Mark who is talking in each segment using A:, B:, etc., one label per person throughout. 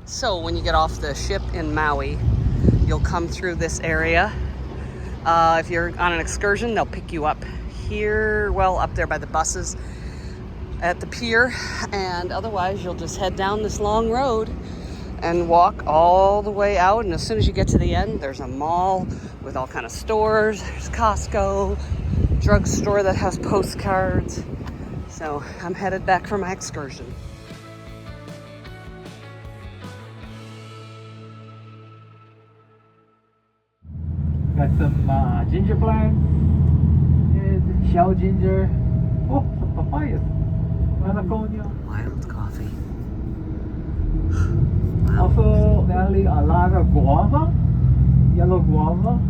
A: So when you get off the ship in Maui, you'll come through this area. If you're on an excursion, they'll pick you up here, well, up there by the buses at the pier, and otherwise you'll just head down this long road and walk all the way out, and as soon as you get to the end, there's a mall with all kind of stores. There's Costco, drugstore that has postcards. So I'm headed back for my excursion.
B: Got some ginger plants, and shell ginger. Oh, some papayas. Anaconia.
A: Wild coffee.
B: Also, Nelly, a lot of guava, yellow guava.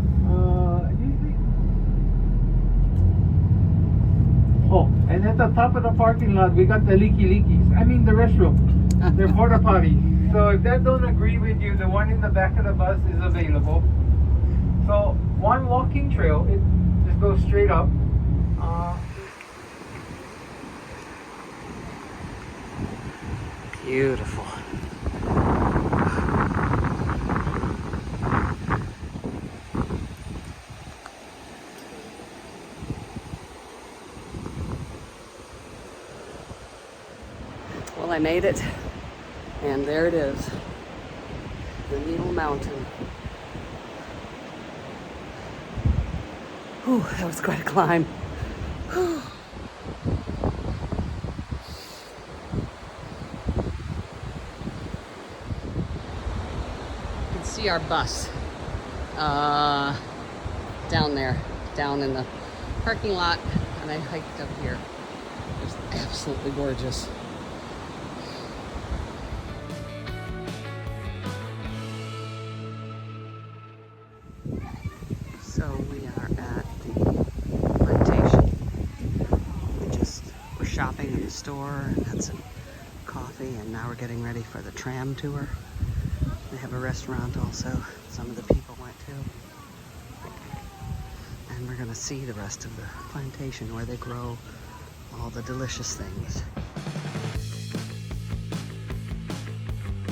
B: Oh, and at the top of the parking lot, we got the leaky. I mean, the restroom. They're porta potty. So if that don't agree with you, the one in the back of the bus is available. So one walking trail, it just goes straight up.
A: Beautiful. Well, I made it, and there it is, the Needle Mountain. Whew, that was quite a climb. Whew. You can see our bus down there, down in the parking lot, and I hiked up here. It was absolutely gorgeous. So we are at the plantation. We're shopping in the store and had some coffee, and now we're getting ready for the tram tour. They have a restaurant also, some of the people went to. And we're gonna see the rest of the plantation where they grow all the delicious things.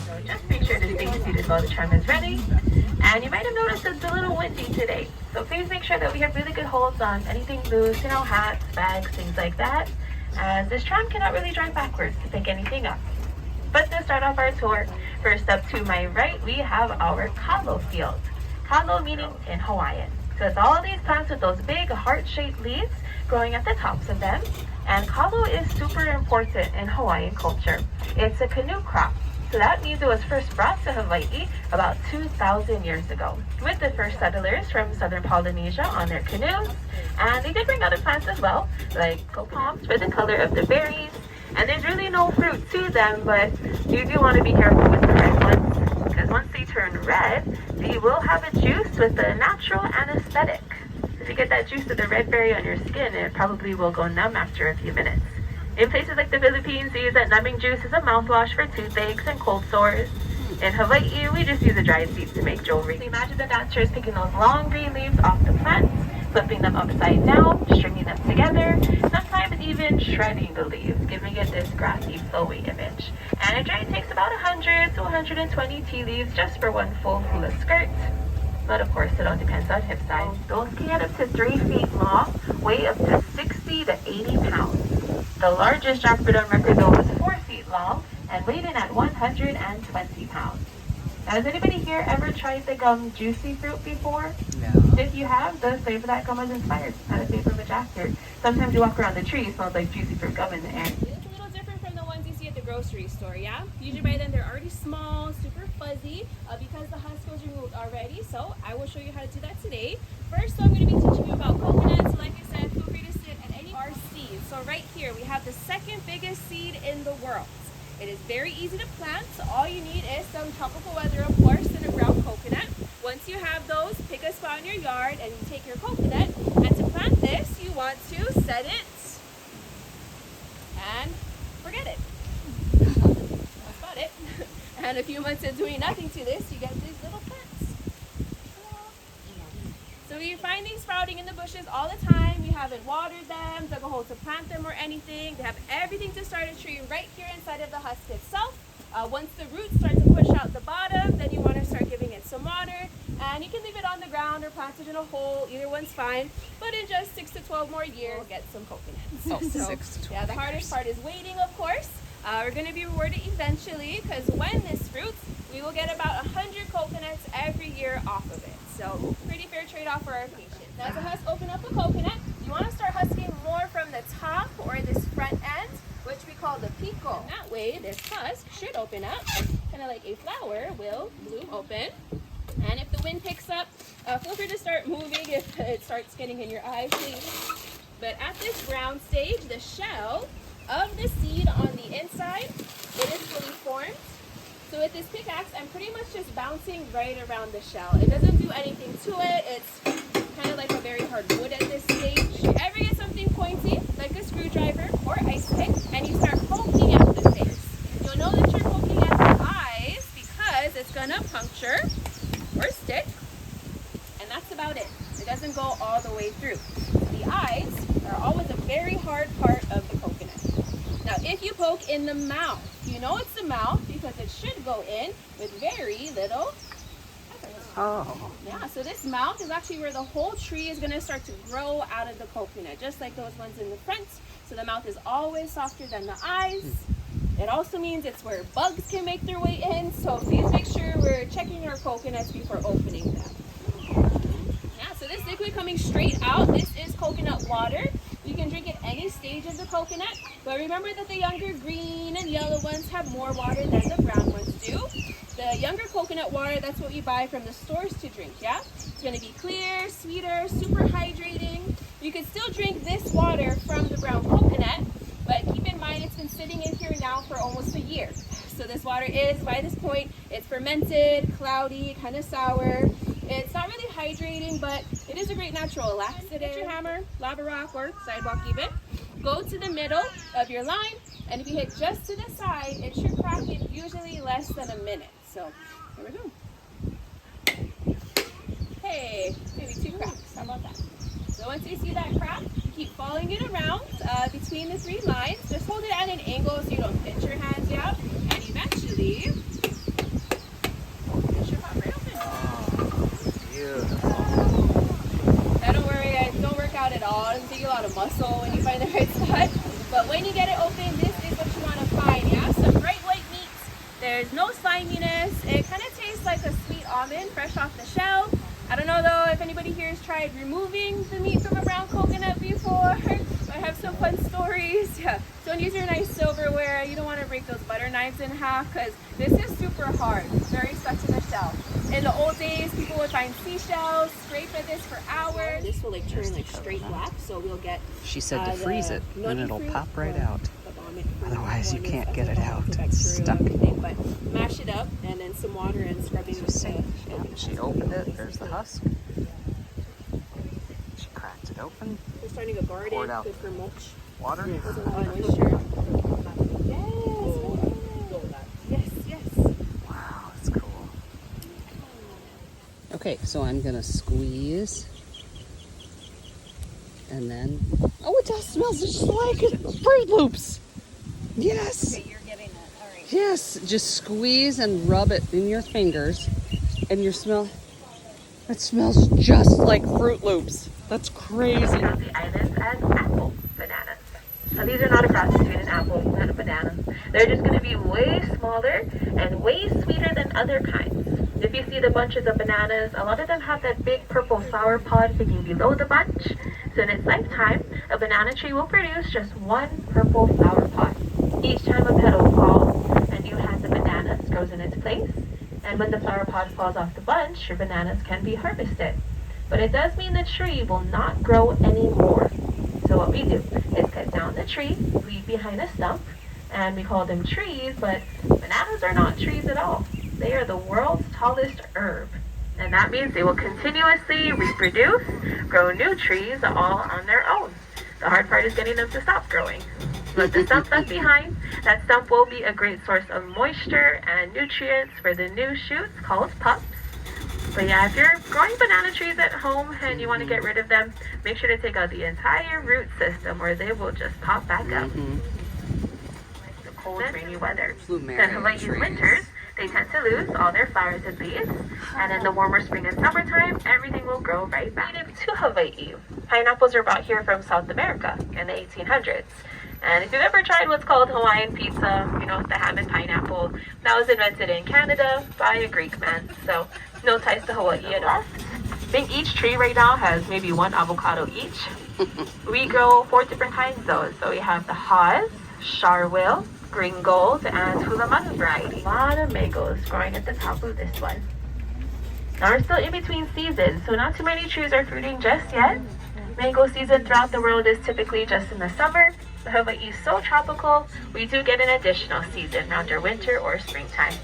C: So just make sure to stay seated while the tram is ready. And you might have noticed it's a little windy today. So please make sure that we have really good holds on anything loose, hats, bags, things like that, as this tram cannot really drive backwards to pick anything up. But to start off our tour, first up to my right, we have our kalo field. Kalo meaning in Hawaiian. So it's all of these plants with those big heart-shaped leaves growing at the tops of them. And kalo is super important in Hawaiian culture. It's a canoe crop. So that means it was first brought to Hawaii about 2,000 years ago with the first settlers from southern Polynesia on their canoes. And they did bring other plants as well, like palms for the color of the berries. And there's really no fruit to them, but you do want to be careful with the red ones, because once they turn red, they will have a juice with a natural anesthetic. If you get that juice of the red berry on your skin, it probably will go numb after a few minutes. In places like the Philippines, they use that numbing juice as a mouthwash for toothaches and cold sores. In Hawaii, we just use the dried seeds to make jewelry. So imagine the dancers picking those long green leaves off the plants, flipping them upside down, stringing them together, sometimes even shredding the leaves, giving it this grassy, flowy image. And it generally takes about 100 to 120 tea leaves just for one full hula skirt. But of course, it all depends on hip size. Those can get up to 3 feet long, weigh up to 60 to 80 pounds. The largest jackfruit on record, though, was 4 feet long and weighed in at 120 pounds. Now, has anybody here ever tried the gum Juicy Fruit before?
A: No.
C: If you have, the flavor of that gum was inspired by the flavor of a jackfruit. Sometimes you walk around the tree, it smells like Juicy Fruit gum in the air.
D: It's a little different from the ones you see at the grocery store, yeah? Usually by then they're already small, super fuzzy, because the husk was removed already. So I will show you how to do that today. First, I'm going to be teaching you about coconuts. Like I said, feel free to sit at any of our seeds. So right here, we have the second biggest seed in the world. It is very easy to plant, so all you need is some tropical weather, of course, and a brown coconut. Once you have those, pick a spot in your yard and you take your coconut. And to plant this, you want to set it and forget it. That's about it. And a few months of doing nothing to this, you get these little plants. So you find these sprouting in the bushes all the time. You haven't watered them, dug a hole to plant them or anything. They have everything to start a tree right here inside of the husk itself. Once the roots start to push out the ground or planted in a hole. Either one's fine. But in just 6 to 12 more years, we'll get some coconuts.
A: Oh,
D: So,
A: 6 to 12
D: yeah, the hardest part is waiting, of course. We're going to be rewarded eventually because when this fruits, we will get about 100 coconuts every year off of it. So pretty fair trade-off for our patients. Now to husk open up a coconut, you want to start husking more from the top or this front end, which we call the pico. And that way, this husk should open up, kind of like a flower will bloom open. And if the wind picks up, feel free to start moving if it starts getting in your eyes, please. But at this ground stage, the shell of the seed on the inside, it is fully formed. So with this pickaxe, I'm pretty much just bouncing right around the shell. It doesn't do anything to it. It's kind of like a very hard wood at this stage. If you ever get something pointy, like a screwdriver or ice pick, and you start poking at the face, you'll know that you're poking at the eyes because it's gonna puncture or stick, and that's about it. It doesn't go all the way through. The eyes are always a very hard part of the coconut. Now, if you poke in the mouth, you know it's the mouth because it should go in with very little peppers.
A: Oh.
D: Yeah, so this mouth is actually where the whole tree is going to start to grow out of the coconut, just like those ones in the front. So the mouth is always softer than the eyes. It also means it's where bugs can make their way in. So please make sure we're checking our coconuts before opening them. Yeah, so this liquid coming straight out, this is coconut water. You can drink at any stage of the coconut, but remember that the younger green and yellow ones have more water than the brown ones do. The younger coconut water, that's what we buy from the stores to drink, yeah? It's gonna be clear, sweeter, super hydrating. You can still drink this water from the brown coconut, but keep in mind it's been sitting in here now for almost a year. So this water is, by this point, it's fermented, cloudy, kind of sour. It's not really hydrating, but it is a great natural laxative. Get your hammer, lava rock, or sidewalk even. Go to the middle of your line, and if you hit just to the side, it should crack in usually less than a minute. So here we go. Hey, maybe 2 cracks. How about that? So once you see that crack, keep following it around between the 3 lines. Just hold it at an angle so you don't pinch your hands out, and eventually, it should pop right open.
A: Beautiful.
D: Now don't worry, guys, don't work out at all. It doesn't take a lot of muscle when you find the right spot. But when you get it open, this is what you want to find. Yeah, some bright white meat. There's no sliminess. It kind of tastes like a sweet almond fresh off the shell. I don't know though if anybody here has tried removing the meat from a brown coconut before. I have some fun stories. Yeah. Don't use your nice silverware. You don't want to break those butter knives in half because this is super hard. It's very stuck to the shell. In the old days, people would find seashells, scrape at this for hours. This will like turn like straight black, so we'll get.
A: She said to freeze it, and it'll pop right out. Otherwise, you can't get it out. It's stuck.
D: But mash it up, and then some water and scrubbing with the.
A: Yeah, she opened it. There's the husk. She cracked it open.
D: We're starting a garden.
A: Poured out
D: good for mulch.
A: water.
D: There's a lot of moisture. Yes. Yes.
A: Wow, that's cool. Okay, so I'm gonna squeeze, and then it just smells just like Fruit Loops. Yes.
E: Okay, you're getting that. All right.
A: Yes, just squeeze and rub it in your fingers, and it smells just like Fruit Loops. That's crazy.
C: The islands as apple bananas. Now these are not a cross between an apple and a banana. They're just going to be way smaller and way sweeter than other kinds. If you see the bunches of bananas, a lot of them have that big purple flower pod hanging below the bunch. So in its lifetime, a banana tree will produce just 1 purple flower pod. Each time a petal falls, a new head of bananas grows in its place. And when the flower pod falls off the bunch, your bananas can be harvested. But it does mean the tree will not grow anymore. So what we do is cut down the tree, leave behind a stump, and we call them trees, but bananas are not trees at all. They are the world's tallest herb. And that means they will continuously reproduce, grow new trees all on their own. The hard part is getting them to stop growing. But the stump left behind, that stump will be a great source of moisture and nutrients for the new shoots called pups. But yeah, if you're growing banana trees at home and you want to get rid of them, make sure to take out the entire root system or they will just pop back up. The cold, rainy weather. Then Hawaii's winters, They tend to lose all their flowers and leaves, and in the warmer spring and summertime, everything will grow right back. Native to Hawaii, pineapples were brought here from South America in the 1800s. And if you've ever tried what's called Hawaiian pizza, you know, the ham and pineapple, that was invented in Canada by a Greek man, so no ties to Hawaii at all. I think each tree right now has maybe one avocado each. We grow 4 different kinds though, so we have the Haas, Charwil, Green Gold, and Hulaman variety. A lot of mangoes growing at the top of this one. Now we're still in between seasons, so not too many trees are fruiting just yet. Mango season throughout the world is typically just in the summer. Hawaii is so tropical, we do get an additional season around our winter or springtime.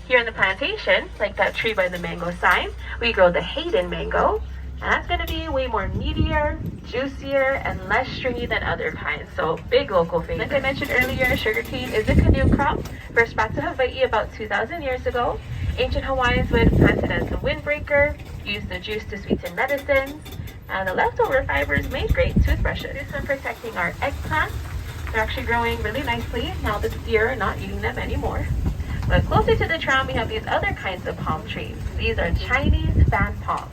C: Here in the plantation, like that tree by the mango sign, we grow the Hayden mango, and that's going to be way more meatier, juicier, and less stringy than other kinds, so big local favorite. Like I mentioned earlier, sugarcane is a canoe crop, first brought to Hawaii about 2,000 years ago. Ancient Hawaiians would plant it as a windbreaker, use the juice to sweeten medicines, and the leftover fibers made great toothbrushes. This one protecting our eggplants. They're actually growing really nicely now that the deer are not eating them anymore. But closer to the tram, we have these other kinds of palm trees. These are Chinese fan palms.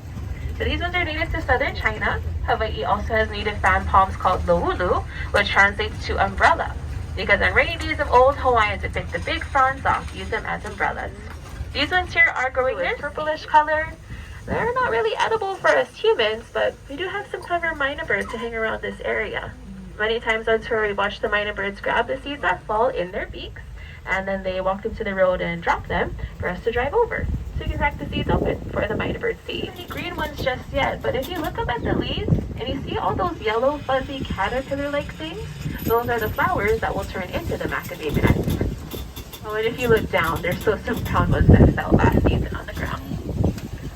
C: So these ones are native to southern China. Hawaii also has native fan palms called loulu, which translates to umbrella. Because on rainy days of old, Hawaiians would pick the big fronds off, use them as umbrellas. These ones here are growing in purplish color. They're not really edible for us humans, but we do have some clever minor birds to hang around this area. Many times on tour, we watch the minor birds grab the seeds that fall in their beaks, and then they walk them to the road and drop them for us to drive over. So you can crack the seeds open for the minor birds to eat. Any green ones just yet, but if you look up at the leaves and you see all those yellow, fuzzy caterpillar-like things, those are the flowers that will turn into the macadamia nuts. Oh, and if you look down, there's still some brown ones that fell last season on the ground.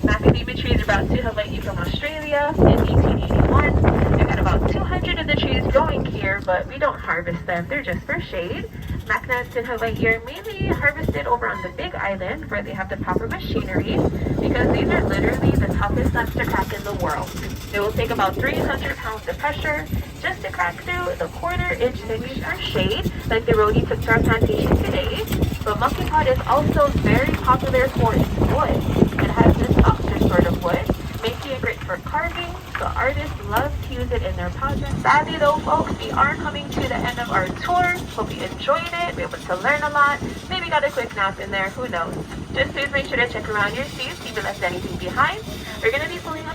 C: Macadamia trees are brought to Hawaii from Australia in 1881. We've got about 200 of the trees growing here, but we don't harvest them. They're just for shade. Mac nuts in Hawaii are mainly harvested over on the Big Island where they have the proper machinery, because these are literally the toughest nuts to crack in the world. They will take about 300 pounds of pressure just to crack through the 1/4-inch thick for shade, like the road you took to our plantation today. But monkey pot is also very popular for its wood. It has this softer sort of wood, making it great for carving, so artists love to use it in their projects. Sadly though, folks, we are coming to the end of our tour. Hope you enjoyed it, be able to learn a lot, maybe got a quick nap in there, who knows. Just please make sure to check around your seats, see if you left anything behind. We're going to be pulling up